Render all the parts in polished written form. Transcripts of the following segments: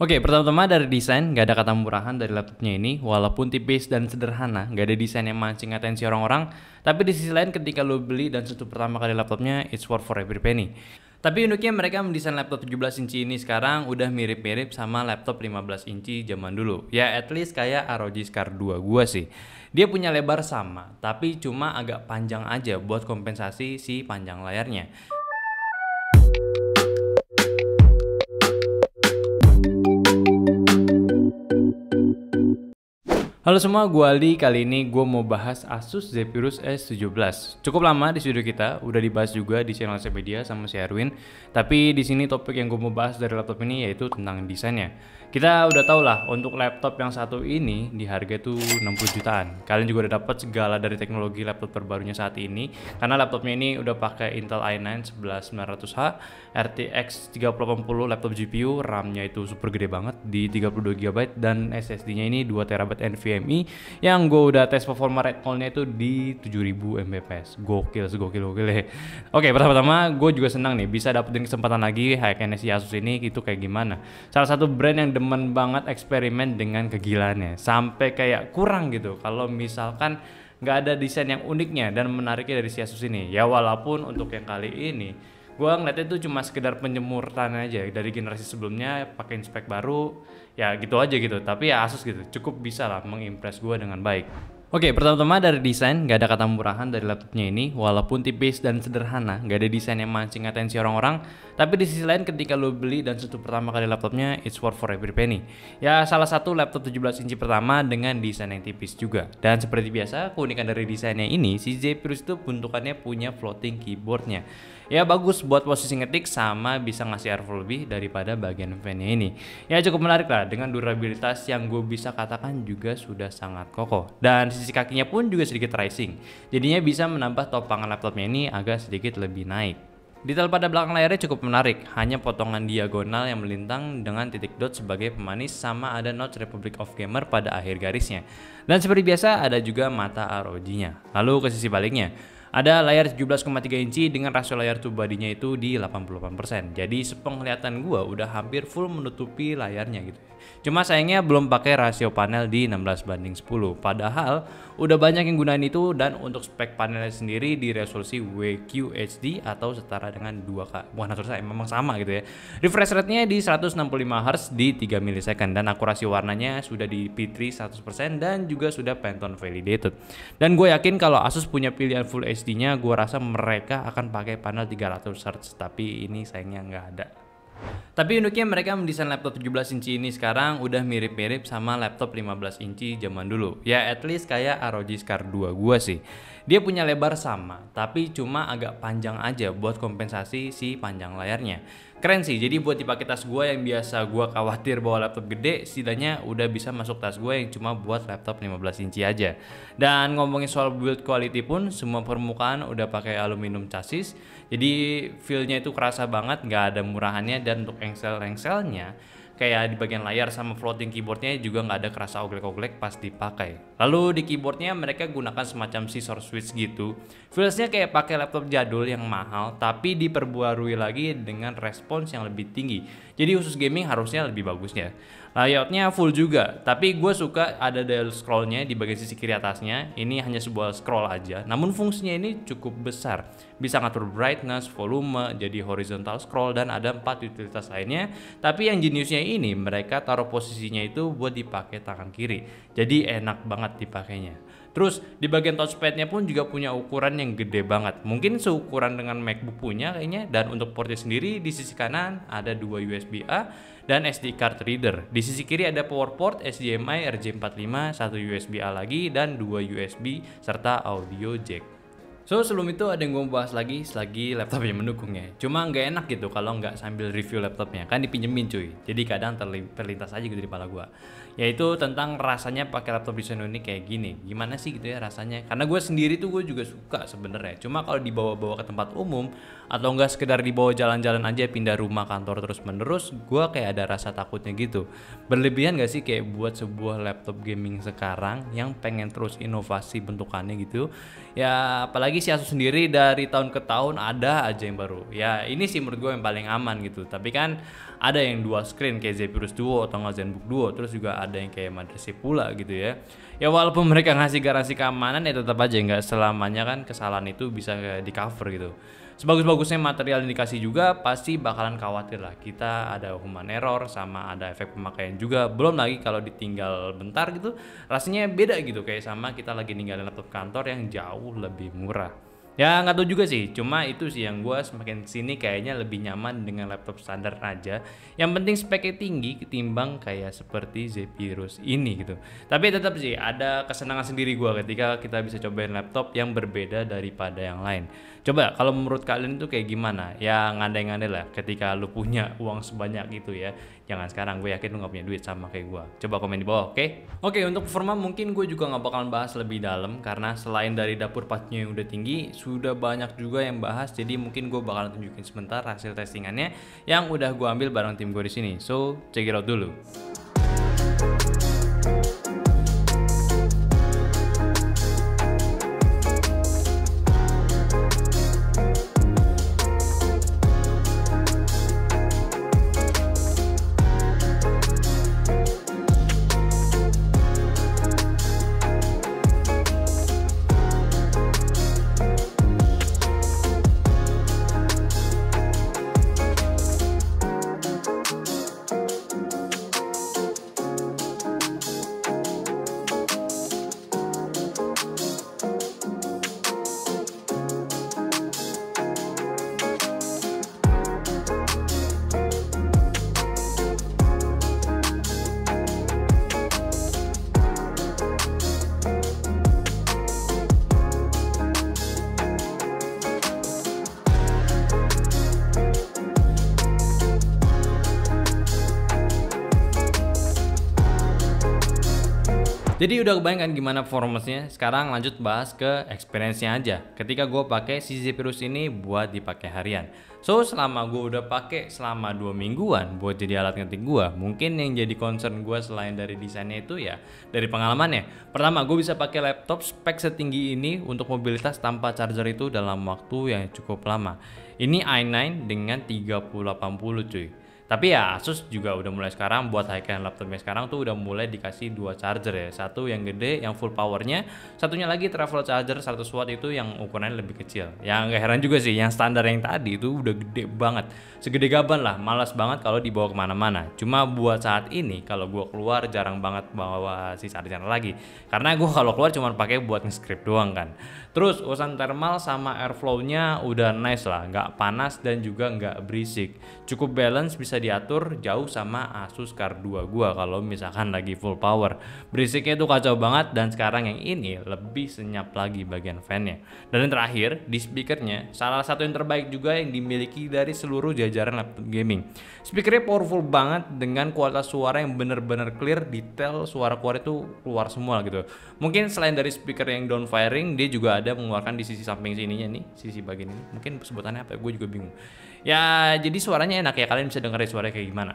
Oke, pertama-tama dari desain, nggak ada kata murahan dari laptopnya ini. Walaupun tipis dan sederhana, nggak ada desain yang mancing atensi orang-orang. Tapi di sisi lain ketika lo beli dan sentuh pertama kali laptopnya, it's worth for every penny. Tapi uniknya mereka mendesain laptop 17 inci ini sekarang udah mirip-mirip sama laptop 15 inci zaman dulu. Ya at least kayak ROG Scar 2 gua sih. Dia punya lebar sama, tapi cuma agak panjang aja buat kompensasi si panjang layarnya. Halo semua, gue Aldi. Kali ini gue mau bahas Asus Zephyrus S17. Cukup lama di studio kita, udah dibahas juga di channel Media sama si Erwin. Tapi di sini topik yang gue mau bahas dari laptop ini yaitu tentang desainnya. Kita udah tau lah, untuk laptop yang satu ini di harga tuh 60 jutaan. Kalian juga udah dapat segala dari teknologi laptop terbarunya saat ini. Karena laptopnya ini udah pakai Intel i9 11900H, RTX 3080 laptop GPU, RAM-nya itu super gede banget di 32 GB dan SSD-nya ini 2 TB NVMe yang gue udah tes performa Redcall-nya itu di 7000 Mbps. Gokil ya. Oke, pertama-tama gue juga senang nih bisa dapetin kesempatan lagi high-end si Asus ini itu kayak gimana. Salah satu brand yang demen banget eksperimen dengan kegilaannya sampai kayak kurang gitu kalau misalkan nggak ada desain yang uniknya dan menariknya dari si Asus ini. Ya walaupun untuk yang kali ini gua ngeliatnya itu cuma sekedar penyemuran aja dari generasi sebelumnya pakai spek baru ya gitu aja gitu, tapi ya Asus gitu cukup bisa lah mengimpress gua dengan baik. Oke, pertama-tama dari desain, nggak ada kata murahan dari laptopnya ini. Walaupun tipis dan sederhana, nggak ada desain yang mancing atensi orang-orang. Tapi di sisi lain ketika lo beli dan sentuh pertama kali laptopnya, it's worth for every penny. Ya salah satu laptop 17 inci pertama dengan desain yang tipis juga. Dan seperti biasa, keunikan dari desainnya ini, si Zephyrus itu bentukannya punya floating keyboardnya. Ya bagus buat posisi ngetik sama bisa ngasih airflow lebih daripada bagian fan-nya ini. Ya cukup menarik lah dengan durabilitas yang gue bisa katakan juga sudah sangat kokoh. Dan sisi kakinya pun juga sedikit rising. Jadinya bisa menambah topangan laptopnya ini agak sedikit lebih naik. Detail pada belakang layarnya cukup menarik, hanya potongan diagonal yang melintang dengan titik dot sebagai pemanis sama ada notch Republic of Gamer pada akhir garisnya. Dan seperti biasa ada juga mata ROG-nya. Lalu ke sisi baliknya, ada layar 17,3 inci dengan rasio layar to body-nya itu di 88%. Jadi sepenglihatan gua udah hampir full menutupi layarnya gitu. Cuma sayangnya belum pakai rasio panel di 16:10. Padahal udah banyak yang gunain itu dan untuk spek panelnya sendiri di resolusi WQHD atau setara dengan 2K. Bukan resolusi, memang sama gitu ya. Refresh rate-nya di 165 Hz di 3 millisecond dan akurasi warnanya sudah di P3 100% dan juga sudah Pantone validated. Dan gue yakin kalau Asus punya pilihan Full HD-nya, gue rasa mereka akan pakai panel 300 Hz, tapi ini sayangnya nggak ada. Tapi uniknya mereka mendesain laptop 17 inci ini sekarang udah mirip-mirip sama laptop 15 inci zaman dulu. Ya at least kayak ROG Scar 2 gua sih. Dia punya lebar sama, tapi cuma agak panjang aja buat kompensasi si panjang layarnya. Keren sih, jadi buat dipakai tas gua yang biasa gua khawatir bawa laptop gede, setidaknya udah bisa masuk tas gua yang cuma buat laptop 15 inci aja. Dan ngomongin soal build quality pun, semua permukaan udah pakai aluminium chassis. Jadi feel-nya itu kerasa banget, nggak ada murahannya, dan untuk engsel-engselnya kayak di bagian layar sama floating keyboardnya juga nggak ada kerasa oglek-oglek pas dipakai. Lalu di keyboardnya mereka gunakan semacam scissor switch gitu. Feelsnya kayak pakai laptop jadul yang mahal tapi diperbarui lagi dengan respons yang lebih tinggi. Jadi khusus gaming harusnya lebih bagusnya. Layoutnya full juga, tapi gue suka ada dial scrollnya di bagian sisi kiri atasnya. Ini hanya sebuah scroll aja, namun fungsinya ini cukup besar. Bisa ngatur brightness, volume, jadi horizontal scroll, dan ada 4 utilitas lainnya. Tapi yang jeniusnya ini, mereka taruh posisinya itu buat dipakai tangan kiri. Jadi enak banget dipakainya. Terus di bagian touchpadnya pun juga punya ukuran yang gede banget. Mungkin seukuran dengan MacBook punya kayaknya. Dan untuk portnya sendiri di sisi kanan ada 2 USB-A dan SD card reader. Di sisi kiri ada power port HDMI RJ45, 1 USB-A lagi dan 2 USB serta audio jack. So sebelum itu ada yang gue mau bahas lagi selagi laptopnya mendukungnya. Cuma nggak enak gitu kalau nggak sambil review laptopnya, kan dipinjemin cuy. Jadi kadang terlintas aja gitu di kepala gue. Yaitu tentang rasanya pakai laptop desain ini kayak gini. Gimana sih gitu ya rasanya? Karena gue sendiri tuh gue juga suka sebenarnya. Cuma kalau dibawa-bawa ke tempat umum atau enggak sekedar dibawa jalan-jalan aja pindah rumah kantor terus menerus, gue kayak ada rasa takutnya gitu. Berlebihan gak sih kayak buat sebuah laptop gaming sekarang yang pengen terus inovasi bentukannya gitu? Ya apalagi apalagi si Asus sendiri dari tahun ke tahun ada aja yang baru. Ya ini sih menurut gue yang paling aman gitu. Tapi kan ada yang dual screen kayak Zephyrus Duo atau nggak ZenBook Duo, terus juga ada yang kayak Mothership pula gitu ya. Ya walaupun mereka ngasih garansi keamanan ya tetap aja nggak selamanya kan kesalahan itu bisa di cover gitu. Sebagus-bagusnya material yang dikasih juga pasti bakalan khawatir lah kita ada human error sama ada efek pemakaian juga. Belum lagi kalau ditinggal bentar gitu rasanya beda gitu kayak sama kita lagi ninggalin laptop kantor yang jauh lebih murah. Ya nggak tahu juga sih, cuma itu sih yang gue semakin sini kayaknya lebih nyaman dengan laptop standar aja. Yang penting speknya tinggi ketimbang kayak seperti Zephyrus ini gitu. Tapi tetap sih ada kesenangan sendiri gue ketika kita bisa cobain laptop yang berbeda daripada yang lain. Coba kalau menurut kalian itu kayak gimana? Ya ngandai-ngandai lah ketika lu punya uang sebanyak itu ya. Jangan sekarang, gue yakin lu gak punya duit sama kayak gue. Coba komen di bawah, oke? Oke, untuk performa mungkin gue juga gak bakalan bahas lebih dalam karena selain dari dapur pastinya yang udah tinggi, sudah banyak juga yang bahas. Jadi mungkin gue bakalan tunjukin sebentar hasil testingannya yang udah gue ambil bareng tim gue di sini. So, check it out dulu. Jadi udah kebayang kan gimana performance-nya? Sekarang lanjut bahas ke experience-nya aja. Ketika gue pakai si Zephyrus ini buat dipakai harian. So selama gue udah pakai selama 2 mingguan buat jadi alat ngetik gue, mungkin yang jadi concern gue selain dari desainnya itu ya dari pengalamannya. Pertama, gue bisa pakai laptop spek setinggi ini untuk mobilitas tanpa charger itu dalam waktu yang cukup lama. Ini i9 dengan 3080 cuy. Tapi ya Asus juga udah mulai sekarang buat high-end laptopnya sekarang tuh udah mulai dikasih 2 charger ya. Satu yang gede yang full powernya, satunya lagi travel charger 100 watt itu yang ukurannya lebih kecil. Ya nggak heran juga sih, yang standar yang tadi itu udah gede banget. Segede gaban lah, malas banget kalau dibawa kemana-mana. Cuma buat saat ini kalau gua keluar jarang banget bawa si charger lagi. Karena gua kalau keluar cuma pakai buat nge-script doang kan. Terus urusan thermal sama airflow-nya udah nice lah, nggak panas dan juga nggak berisik. Cukup balance, bisa diatur jauh sama Asus Car 2 gua kalau misalkan lagi full power. Berisiknya tuh kacau banget dan sekarang yang ini lebih senyap lagi bagian fan-nya. Dan yang terakhir di speakernya salah satu yang terbaik juga yang dimiliki dari seluruh jajaran laptop gaming. Speakernya powerful banget dengan kualitas suara yang bener-bener clear, detail suara keluar itu keluar semua gitu. Mungkin selain dari speaker yang down firing, dia juga ada mengeluarkan di sisi samping sininya nih, sisi bagian ini. Mungkin sebutannya apa? Gue juga bingung. Ya jadi suaranya enak ya, kalian bisa dengerin suaranya kayak gimana.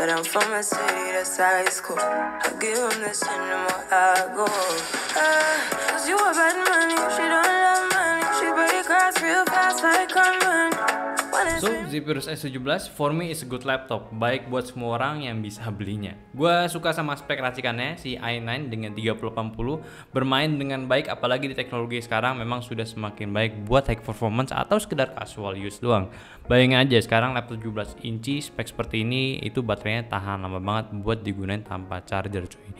But I'm from a city that's high school. I give them this and the more I go. Cause you a bad money, she don't love money. She break across real fast like money. So, Zephyrus S17 for me is a good laptop, baik buat semua orang yang bisa belinya. Gue suka sama spek racikannya, si i9 dengan 3080 bermain dengan baik, apalagi di teknologi sekarang memang sudah semakin baik buat high performance atau sekedar casual use doang. Bayangin aja sekarang laptop 17 inci spek seperti ini, itu baterainya tahan lama banget buat digunain tanpa charger cuy.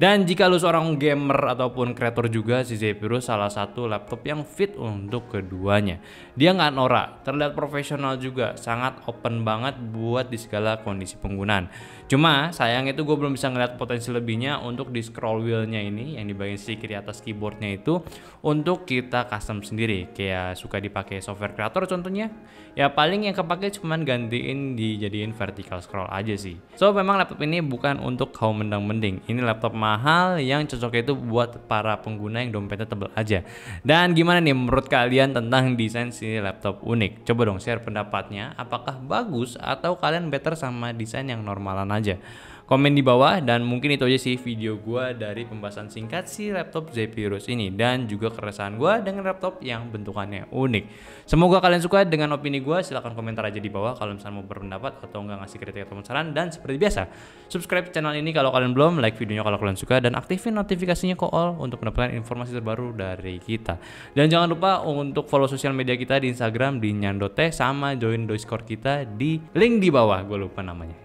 Dan jika lu seorang gamer ataupun kreator juga, si Zephyrus salah satu laptop yang fit untuk keduanya. Dia nggak norak, terlihat profesional juga, sangat open banget buat di segala kondisi penggunaan. Cuma sayang itu gue belum bisa ngeliat potensi lebihnya untuk di scroll wheelnya ini yang di bagian sisi kiri atas keyboardnya itu untuk kita custom sendiri, kayak suka dipakai software creator contohnya. Ya paling yang kepake cuman gantiin dijadiin vertical scroll aja sih. So memang laptop ini bukan untuk kaum mendang-mending. Ini laptop mahal yang cocok itu buat para pengguna yang dompetnya tebel aja. Dan gimana nih menurut kalian tentang desain si laptop unik? Coba dong share pendapatnya, apakah bagus atau kalian better sama desain yang normalan aja? Komen di bawah, dan mungkin itu aja sih video gua dari pembahasan singkat si laptop Zephyrus ini dan juga keresahan gua dengan laptop yang bentukannya unik. Semoga kalian suka dengan opini gua. Silahkan komentar aja di bawah kalau misalnya mau berpendapat atau enggak ngasih kritik atau saran. Dan seperti biasa, subscribe channel ini kalau kalian belum, like videonya kalau kalian suka, dan aktifin notifikasinya ke all untuk mendapatkan informasi terbaru dari kita. Dan jangan lupa untuk follow sosial media kita di Instagram di Nyandote, sama join Discord kita di link di bawah. Gue lupa namanya.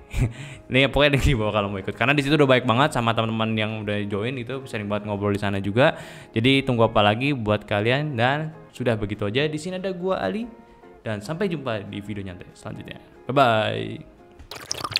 Nih pokoknya di bawah kalau mau ikut, karena di situ udah baik banget sama teman-teman yang udah join, itu sering banget ngobrol di sana juga. Jadi tunggu apa lagi buat kalian, dan sudah begitu aja. Di sini ada gua Ali, dan sampai jumpa di video nyantai selanjutnya. Bye bye.